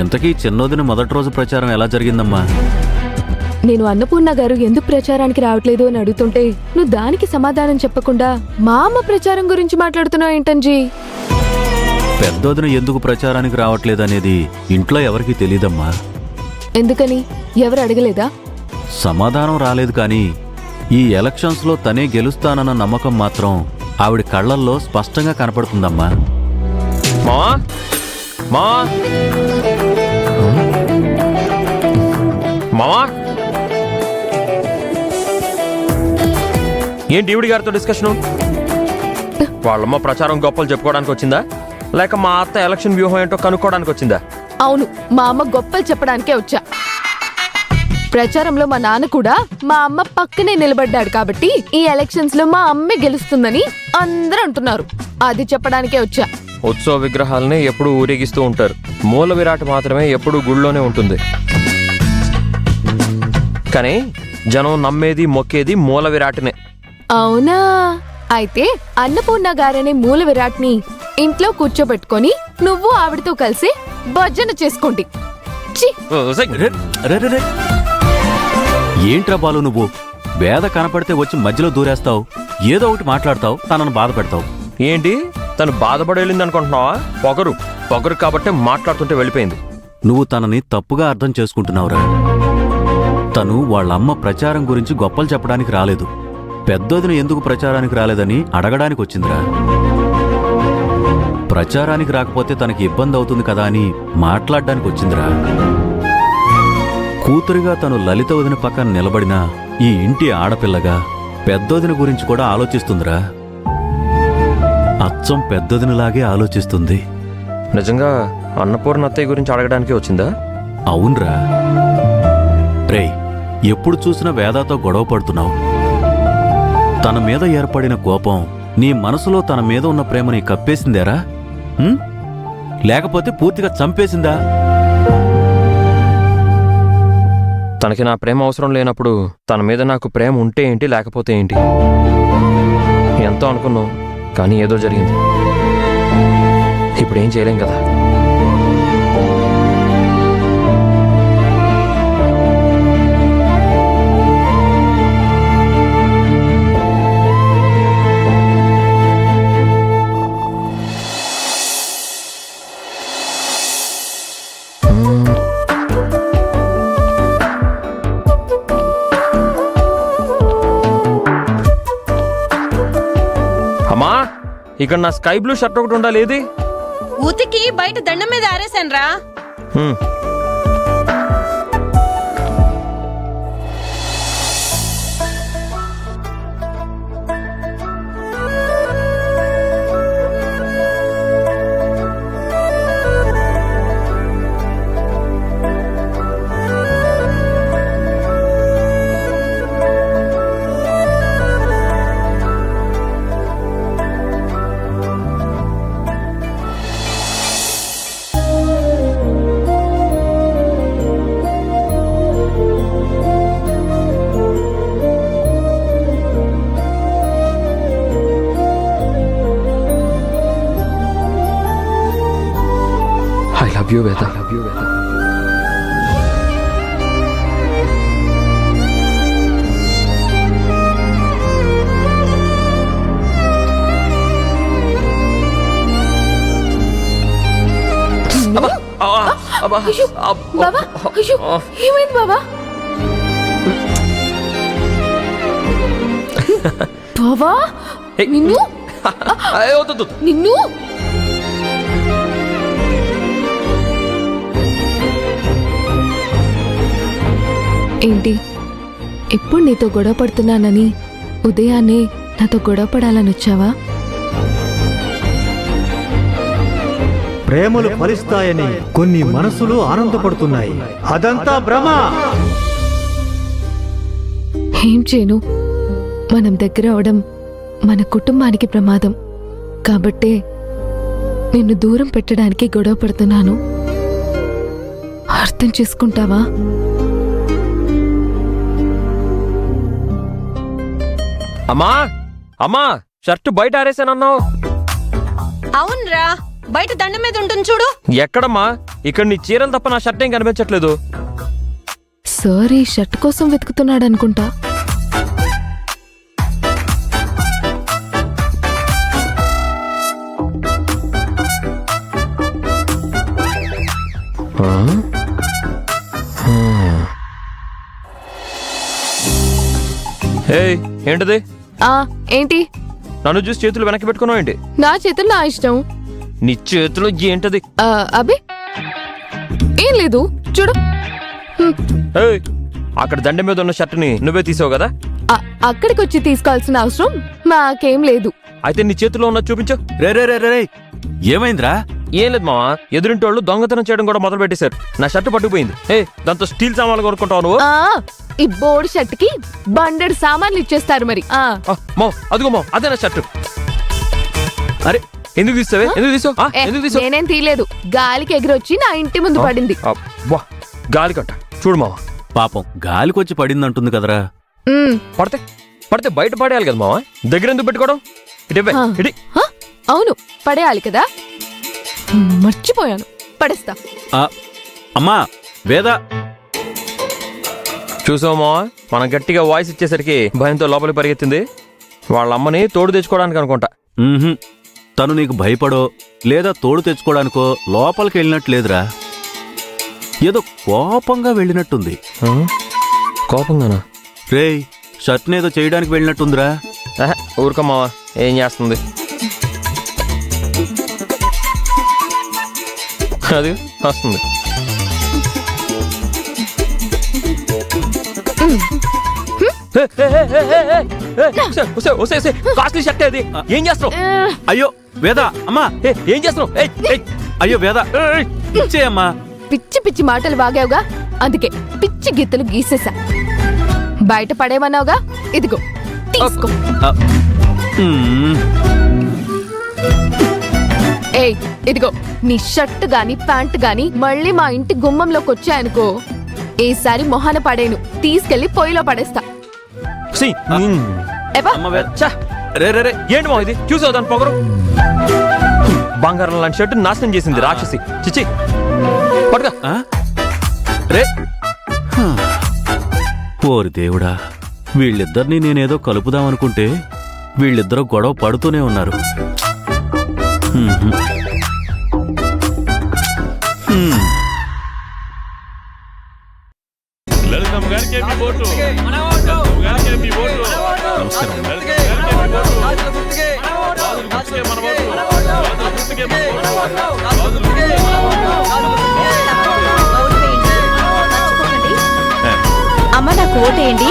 ఇంతకీ చిన్నోదిన మొదటి రోజు ప్రచారం ఎలా జరిగిందమ్మా? నేను అన్నపూర్ణ గారు ఎందుకు ప్రచారానికి రావట్లేదు అని అడుగుతుంటే నువ్వు దానికి సమాధానం చెప్పకుండా మా అమ్మ ప్రచారం గురించి మాట్లాడుతున్నావు ఏంటంజీ? పెద్దోదిన ఎందుకు ప్రచారానికి రావట్లేదనేది ఇంట్లో ఎవరికీ తెలీదమ్మా. ఎందుకని ఎవరు అడగలేదా? సమాధానం రాలేదు కానీ ఈ ఎలక్షన్స్లో తనే గెలుస్తానన్న నమ్మకం మాత్రం ఆవిడ కళ్లల్లో స్పష్టంగా కనపడుతుందమ్మా. మావా మావా మావా ఏంటి ఈవిడి గారితో డిస్కషను? వాళ్ళమ్మ ప్రచారం గొప్పలు చెప్పుకోవడానికి వచ్చిందా, లేక మా అత్త ఎలక్షన్ వ్యూహం ఏంటో కనుక్కోవడానికి వచ్చిందా? అవును, మా అమ్మ గొప్పలు చెప్పడానికే వచ్చా. ప్రచారంలో మా నాన్న కూడా మా అమ్మ పక్కనే నిలబడ్డాడు కాబట్టి ఈ ఎలక్షన్స్ లో మా అమ్మే గెలుస్తుందని అందరూ అంటున్నారు. అది చెప్పడానికే వచ్చా. ఉత్సవ విగ్రహాలనే ఎప్పుడూ ఊరేగిస్తూ ఉంటారు, మూల విరాట్ మాత్రమే ఎప్పుడూ గుళ్ళోనే ఉంటుంది. కానీ జనం నమ్మేది మొక్కేది మూల విరాట్నే. అవునా? అయితే అన్నపూర్ణ గారనే మూల విరాట్ని ఇంట్లో కూర్చోబెట్టుకొని నువ్వు ఆవిడతో కలిసి భజన చేసుకోండి. ఏంట్రా బాలు నువ్వు? వేద కనపడితే వచ్చి మధ్యలో దూరేస్తావు, ఏదో ఒకటి మాట్లాడతావు, తనను బాధ పెడతావు. ఏంటి తను బాధపడి వెళ్ళింది అనుకుంటున్నావా? పొగరు కాబట్టే మాట్లాడుతుంటే వెళ్ళిపోయింది. నువ్వు తనని తప్పుగా అర్థం చేసుకుంటున్నావురా. తను వాళ్ళమ్మ ప్రచారం గురించి గొప్పలు చెప్పడానికి రాలేదు, పెద్దోదిన ఎందుకు ప్రచారానికి రాలేదని అడగడానికి వచ్చిందిరా. ప్రచారానికి రాకపోతే తనకి ఇబ్బంది అవుతుంది కదా అని మాట్లాడడానికి వచ్చిందిరా. కూతురిగా తను లలిత వదిన పక్కన నిలబడినా ఈ ఇంటి ఆడపిల్లగా పెద్దోదిన గురించి కూడా ఆలోచిస్తుందిరా. అచ్చం పెద్దోదినలాగే ఆలోచిస్తుంది. నిజంగా అన్నపూర్ణ అత్తయ్య గురించి అడగడానికి వచ్చిందా? అవునరా. రేయ్, ఎప్పుడు చూసినా వేదాతో గొడవ పడుతున్నావు. తన మీద ఏర్పడిన కోపం నీ మనసులో తన మీద ఉన్న ప్రేమని కప్పేసిందేరా? లేకపోతే పూర్తిగా చంపేసిందా? తనకి నా ప్రేమ అవసరం లేనప్పుడు తన మీద నాకు ప్రేమ ఉంటే ఏంటి, లేకపోతే ఏంటి? ఎంతో అనుకున్నాం, కానీ ఏదో జరిగింది. ఇప్పుడేం చేయలేం కదా. అమ్మా, ఇక్కడ నా స్కై బ్లూ షర్ట్ ఒకటి ఉండాలి. ఏది? ఉతికి బయట దండం మీద ఆరేసాన్రా. I love you, Veda. బాబా, అయ్యో, ఏమైంది బాబా? బాబా, నిన్ను నిన్ను ఏంటి ఎప్పుడు నీతో గొడవ పడుతున్నానని ఉదయాన్నే నాతో గొడవ పడాలని వచ్చావా? ప్రేమలు ఫలిస్తాయని కొన్ని మనసులు ఆనందపడుతున్నాయి. అదంతా భ్రమ. ఏం చేయను, మనం దగ్గర అవడం మన కుటుంబానికి ప్రమాదం కాబట్టే నిన్ను దూరం పెట్టడానికి గొడవ పడుతున్నాను. అర్థం చేసుకుంటావా? అమ్మా, షర్టు బయట ఆరేసానన్నావు. అవునరా, బయట దండం మీద ఉంటుంది చూడు. ఎక్కడమ్మా? ఇక్కడ నీ చీరలు తప్ప నా షర్ట్ ఏం కనిపించట్లేదు. సార్ ఈ షర్ట్ కోసం వెతుకుతున్నాడు అనుకుంటా. ఆ? ఏయ్, ఏంటిది? ఏంటి? నన్ను చూసి చేతులు వెనక్కి పెట్టుకున్నావు ఏంటి? నా చేతులు నా ఇష్టం. నీ చేతులు ఏంటది? అభి ఏం లేదు చూడు. ఏయ్, అక్కడ దండం మీద ఉన్న షర్ట్ని నువ్వే తీసావు కదా? అక్కడికి వచ్చి తీసుకోవాల్సిన అవసరం మాకేం లేదు. అయితే నీ చేతిలో ఉన్న చూపించు. రే రే రే రే ఏమైందిరా? ఏం లేదు మావా, ఎదురింటి వాళ్ళు దొంగతనం చేయడం కూడా మొదలు పెట్టేశారు. నా షర్ట్ పట్టుకుపోయింది. దాంతో స్టీల్ సామాన్లు కొనుక్కుంటావు నువ్వు? ఈ బోర్డు షర్ట్ కి బండెడు సామాన్లు ఇచ్చేస్తారు మరి. అదిగో మావ, అదే నా షర్ట్. అరే ఎందుకు తీసావే? ఎందుకు తీసావు? ఎందుకు తీసావు? నేనేం తీయలేదు, గాలికి ఎగిరొచ్చి నా ఇంటి ముందు పడింది. వా, గాలి కట్ట చూడు మావా. పాపం గాలికొచ్చి పడిందంటుంది కదరా. పడితే పడితే బయట పడేయాలి కదా మావా, దగ్గర ఎందుకు పెట్టుకోవడం? ఇటు అవును, పడేయాలి కదా, మర్చిపోయాను, పడేస్తా. అమ్మా వేద, చూసావు మావా, మనం గట్టిగా వాయిస్ ఇచ్చేసరికి భయంతో లోపలికి పరిగెత్తింది. వాళ్ళ అమ్మని తోడు తెచ్చుకోవడానికి అనుకుంటా. తను నీకు భయపడో లేదా తోడు తెచ్చుకోవడానికో లోపలికి వెళ్ళినట్లేదురా, ఏదో కోపంగా వెళ్ళినట్టుంది. కోపంగానా? రేయ్, షర్ట్నేదో చేయడానికి వెళ్ళినట్టుందిరా. ఊరుకోమావా, ఏం చేస్తుంది? అది వస్తుంది. కాస్ట్లీ షర్ట్ అది, ఏం చేస్తున్నావు? అయ్యో వేద, అమ్మా ఏం చేస్తున్నావు? అయ్యో వేద, ఇచ్చేయమ్మా. పిచ్చి పిచ్చి మాటలు వాగావుగా, అందుకే పిచ్చి గీతలు గీసేసా. బయట పడేమన్నావుగా, ఇదిగో తీసుకో. ఏయ్, ఇదిగో నీ షర్ట్ గాని ప్యాంట్ గాని మళ్ళీ మా ఇంటి గుమ్మంలోకి వచ్చాయనుకో, ఈసారి మొహాన పడేను, తీసుకెళ్లి పొయ్యిలో పడేస్తా. రే రే రే, ఏంటి మా ఇది? చూసావు దాని పొగరు? బంగారం లాంటి షర్ట్ నాశనం చేసింది రాక్షసి. చిచ్చి పట్టుగా. రే, ఓరి దేవుడా, వీళ్ళిద్దరినీ నేనేదో కలుపుదామనుకుంటే వీళ్ళిద్దరూ గొడవ పడుతూనే ఉన్నారు. అమ్మ నాకు ఓటేయండి.